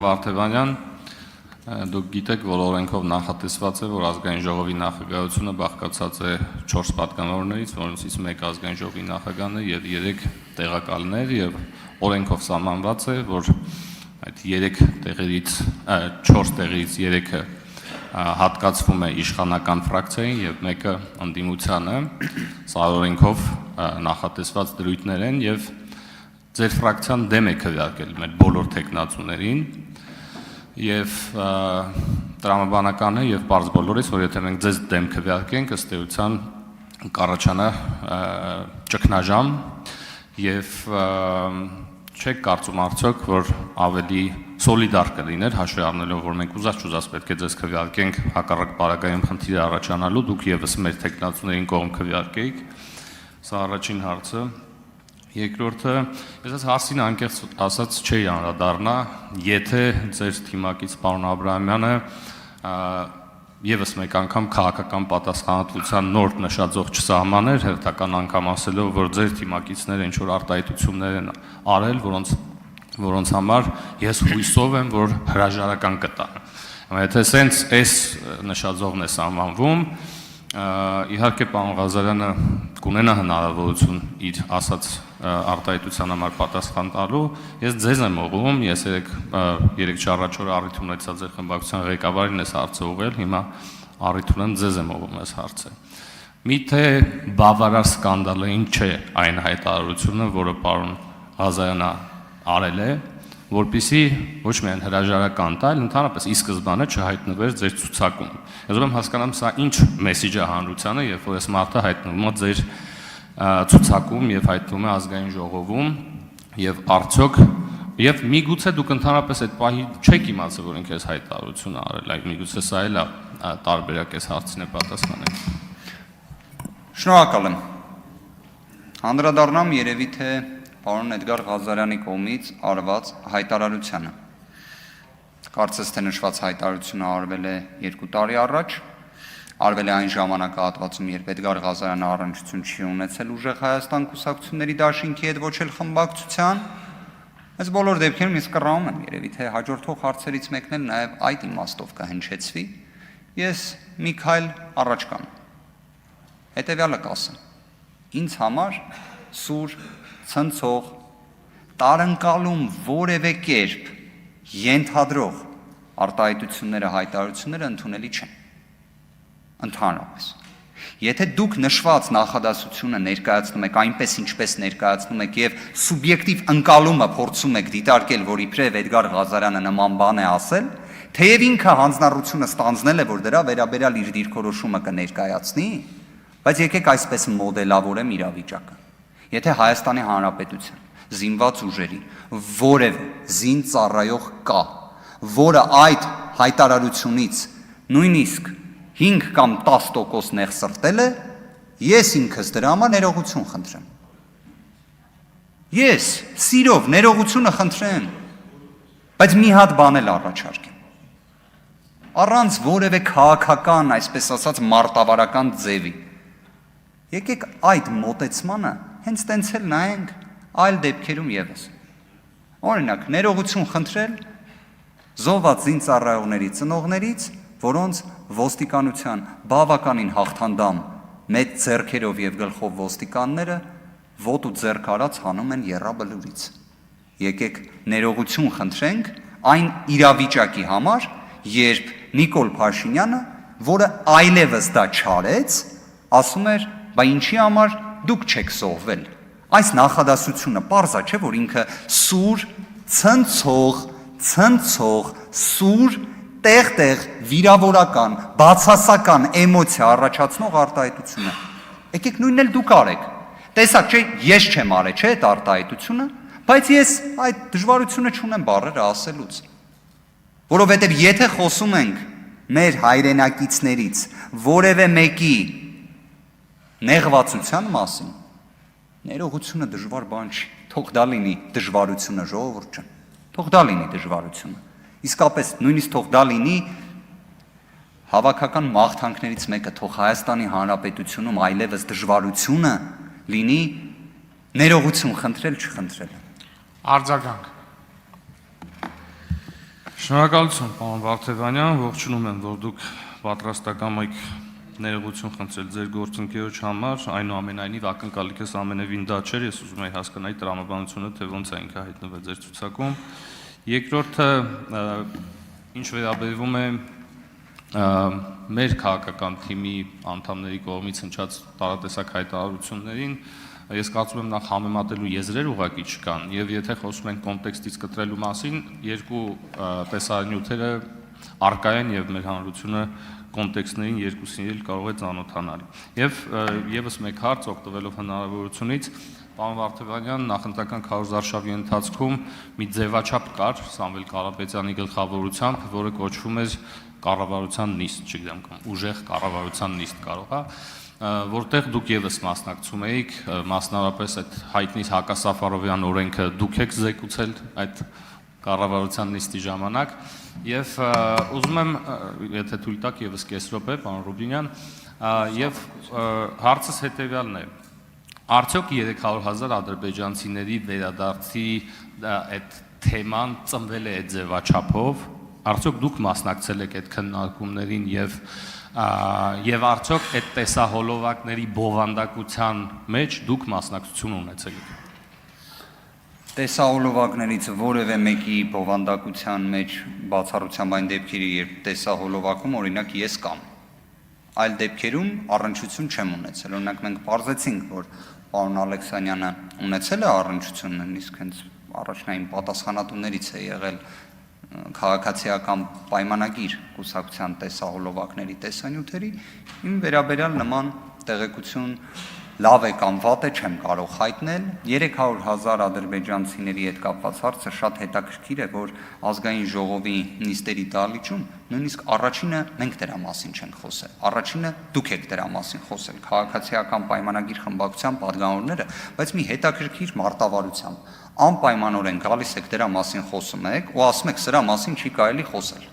Վարդևանյան, դուք գիտեք, որ օրենքով նախատեսված է, որ ազգային ժողովի նախագահությունը բաղկացած է 4 պատգամավորներից, որոնցից 1 ազգային ժողովի նախագահն է եւ 3 տեղակալներ եւ օրենքով սահմանված է, որ այդ 3 տեղերից 4 տեղից 3-ը հատկացվում է իշխանական ֆրակցիային եւ 1-ը ընդդիմությանը, սա օրենքով նախատեսված դրույթներ են եւ ձեր ֆրակցիան դեմ է քվեարկել մեր բոլոր տեխնացուներին եւ տրամաբանական է եւ բարձ բոլորից, որ եթե մենք ձեզ դեմ քվեարկենք, ըստ էության կառաջանա ճգնաժամ եւ չեք կարծում արդյոք, որ ավելի սոլիդար կլիներ հաշվի առնելով, որ մենք ուզած պետք է ձեզ քվեարկենք հակառակ պարագայում խնդիր առաջանալու, դուք եւս մեր տեխնացուներին կողմ քվեարկեիք, սա առաջին հարցը։ Երկրորդը, ես այս հարցին անկեղծ ասած չէի անդրադառնա, եթե ձեր թիմակից պարոն Աբրահամյանը եւս մեկ անգամ քաղաքական պատասխանատվության նոր նշաձող չսահմաներ, հերթական անգամ ասելով, որ ձեր թիմակիցները ինչ որ արտահայտություններ են արել, որոնց համար ես հույսով եմ, որ հրաժարական կտան։ Եթե սենց այս նշաձողն է սահմանվում, իհարկե պարոն Ղազարյանը կունենա հնարավորություն իր ասած արտահայտության համար պատասխան տալու, ես ձեզ եմ ուղղում, ես 3 առաջ օրը առիթ ունեցա ձեր խմբակցության ղեկավարին այս հարցը ուղղել, հիմա առիթ ունեմ ձեզ եմ ուղղում այս հարցը։ Միթե բավարար սկանդալային չէ այն հայտարարությունը, որը պարոն Ղազարյանը արել է, որպեսզի ոչ միայն հրաժարական տալ, ընդհանրապես ի սկզբանե չհայտնվեր ձեր ցուցակում։ Ես ուզում եմ հասկանամ, սա ինչ մեսիջ է հանրությանը, երբ որ այս մարդը հայտնվում է ձեր ցուցակում եւ հայտնվում է ազգային ժողովում եւ արդյոք եւ միգուցե դուք ընդհանրապես այդ պահի չեք իմացել, որ ինքը այս հայտարարությունը արել է, միգուցե սա էլ է տարբերակ այս հարցին է պատասխանել։ Շնորհակալ եմ։ Անդրադառնամ երևի թե պարոն Էդգար Ղազարյանի կողմից արված հայտարարությանը։ Կարծես թե նշված հայտարարությունը արվել է 2 տարի առաջ, արվել է այն ժամանակահատվածում, երբ Էդգար Ղազարյանը առնչություն չի ունեցել ուժեղ Հայաստան կուսակցությունների դաշինքի հետ, ոչ էլ խմբակցության։ Այս բոլոր դեպքերում ես կռահում եմ, երևի թե հաջորդող հարցերից մեկն էլ նաև այդ իմաստով կհնչեցվի։ Ես մի քայլ առաջ կամ հետևյալը կասեմ։ Ինձ համար սուր ցնցող, տարընկալում որևէ կերպ ենթադրող արտահայտությունները, հայտարարությունները ընդունելի չեն։ Ընդհանրապես։ Եթե դուք նշված նախադասությունը ներկայացնում եք այնպես, ինչպես ներկայացնում եք եւ սուբյեկտիվ ընկալումը փորձում եք դիտարկել, որ իբրև Էդգար Ղազարյանը նման բան է ասել, թեև ինքը հանձնառությունը ստանձնել է, որ դրա վերաբերյալ իր դիրքորոշումը կներկայացնի, բայց եկեք այսպես մոդելավորեմ իրավիճակը։ Եթե Հայաստանի Հանրապետության զինված ուժերի որևէ զինծառայող կա, որը այդ հայտարարությունից նույնիսկ 5 կամ 10% նեղսրտել է, ես ինքս դրա համար ներողություն խնդրեմ։ Ես սիրով ներողությունը խնդրեմ, բայց մի հատ բան էլ առաջարկեմ։ Առանց որևէ քաղաքական, այսպես ասած, մարտավարական ձևի։ Եկեք այդ մոտեցմանը հենց տենց էլ նայենք այլ դեպքերում եւս։ Օրինակ, ներողություն խնդրել զոհված զինծառայողների ծնողներից, որոնց ոստիկանության բավականին հաղթանդամ մեծ ձեռքերով եւ գլխով ոստիկանները ոտու ձեռք արած հանում են եռաբլուրից։ Եկեք ներողություն խնդրենք այն իրավիճակի համար, երբ Նիկոլ Փաշինյանը, որը այլևս դա չարեց, ասում էր, բա ինչի համար դուք չեք սողվել։ Այս նախադասությունը պարզ է, չէ՞, որ ինքը սուր, ցնցող, սուր, տեղ-տեղ վիրավորական, բացասական էմոցիա առաջացնող արտահայտություն է։ Եկեք նույնն էլ դուք արեք։ Տեսակ, չէ, ես չեմ արել, չէ՞, այդ արտահայտությունը, բայց ես այդ դժվարությունը չունեմ բառերը ասելուց։ Որովհետև եթե խոսում ենք մեր հայրենակիցներից որևէ մեկի նեղվածության մասին, ներողությունը դժվար բան չի, թող դա լինի դժվարությունը, ժողովուրդ ջան, թող դա լինի դժվարությունը, իսկապես նույնիսկ թող դա լինի հավաքական մաղթանքներից մեկը, թող Հայաստանի Հանրապետությունում այլևս դժվարությունը լինի ներողություն խնդրել, չխնդրել։ Արձագանք։ Շնորհակալություն, պարոն Վարդևանյան, ողջունում եմ, որ դուք պատրաստական եք ներողություն խնդրել ձեր գործընկերոջ համար, այնուամենայնիվ ակնկալիքս ամենևին դա չէր, ես ուզում եի հասկանալ տրամաբանությունը, թե ոնց է ինքը հայտնվել ձեր ցուցակում։ Երկրորդը, ինչ վերաբերվում է մեր քաղաքական թիմի անդամների կողմից հնչած տարատեսակ հայտարարություններին, ես կարծում եմ նախ համեմատելու եզրեր ուղղակի չկան, եւ եթե խոսում ենք կոնտեքստից կտրելու մասին, երկու տեսանյութերը առկա են եւ մեր հանրությունը կոնտեքստներին երկուսին էլ կարող է ծանոթանալ։ Եվ եւս մեկ հարց օգտվելով հնարավորությունից, պարոն Վարդևանյան, նախընտրական քարոզարշավի ընթացքում մի ձևաչափ կար Սամվել Կարապետյանի գլխավորությամբ, որը կոչվում էր կառավարության նիստ, չգիտեմ, ուժեղ կառավարության նիստ կարող է, որտեղ դուք եւս մասնակցում եք, մասնավորապես այդ հայտնի Հակասաֆարովյան օրենքը դուք եք զեկուցել այդ կառավարության նիստի ժամանակ, եւ ուզում եմ, եթե թույլ տաք, եւս կես րոպե, պարոն Ռուբինյան, եւ հարցս հետեւյալն է. արդյոք 300,000 ադրբեջանցիների վերադարձի այդ թեման ծնվել է այդ ձևաչափով, արդյոք դուք մասնակցել եք այդ քննարկումներին եւ արդյոք այդ տեսահոլովակների բովանդակության մեջ դուք մասնակցություն ունեցել եք։ Տեսահոլովակներից որևէ մեկի բովանդակության մեջ բացառությամբ այն դեպքերի, երբ տեսահոլովակում օրինակ ես կամ այլ դեպքերում առնչություն չեմ ունեցել։ Օրինակ մենք պարզեցինք, որ պարոն Ալեքսանյանը ունեցել է առնչություն, նույնիսկ հենց առաջնային պատասխանատուներից է եղել քաղաքացիական պայմանագիր կուսակցության տեսահոլովակների տեսանյութերի, իմ վերաբերյալ նման տեղեկություն լավ է կամ վատ է չեմ կարող հայտնել։ 300,000 ադրբեջանցիների հետ կապված հարցը շատ հետաքրքիր է, որ ազգային ժողովի նիստերի դահլիճում նույնիսկ առաջինը մենք դրա մասին չենք խոսել, առաջինը դուք եք դրա մասին խոսել, քաղաքացիական պայմանագիր խմբակցության պատգամավորները, բայց մի հետաքրքիր մարտավարությամբ անպայմանորեն գալիս եք դրա մասին խոսում եք ու ասում եք սրա մասին չի կարելի խոսել։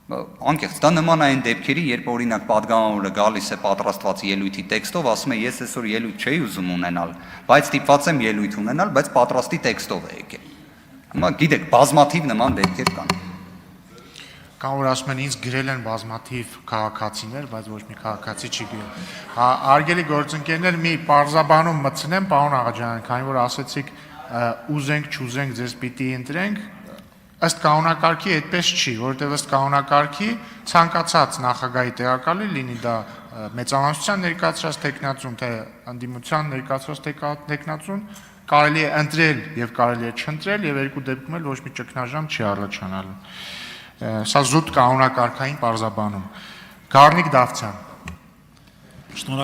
Անկեղծ, դա նման այն դեպքերի, երբ օրինակ պատգամավորը գալիս է պատրաստված ելույթի տեքստով, ասում է ես այսօր ելույթ չէի ուզում ունենալ, բայց ստիպված եմ ելույթ ունենալ, բայց պատրաստի տեքստով է եկել։ Հիմա գիտեք, բազմաթիվ նման դեպքեր կան։ Կամ որ ասում են ինձ գրել են բազմաթիվ քաղաքացիներ, բայց ոչ մի քաղաքացի չի գրել։ Հարգելի գործընկերներ, մի պարզաբանում մտցնեմ, պարոն Աղաջանյան, քանի որ ասացիք ուզենք, չուզենք, ձեզ պիտի ընտրենք, ըստ կանոնակարգի այդպես չի, որովհետև ըստ կանոնակարգի ցանկացած նախագահի տեղակալի, լինի դա մեծամասնության ներկայացրած տեխնացուն, թե ընդդիմության ներկայացրած տեխնացուն, կարելի է ընտրել եւ կարելի է չընտրել եւ երկու դեպքում էլ ոչ մի ճգնաժամ չի առաջանալու։ Սա զուտ կանոնակարգային պարզաբանում։ Գառնիկ Դավթյան։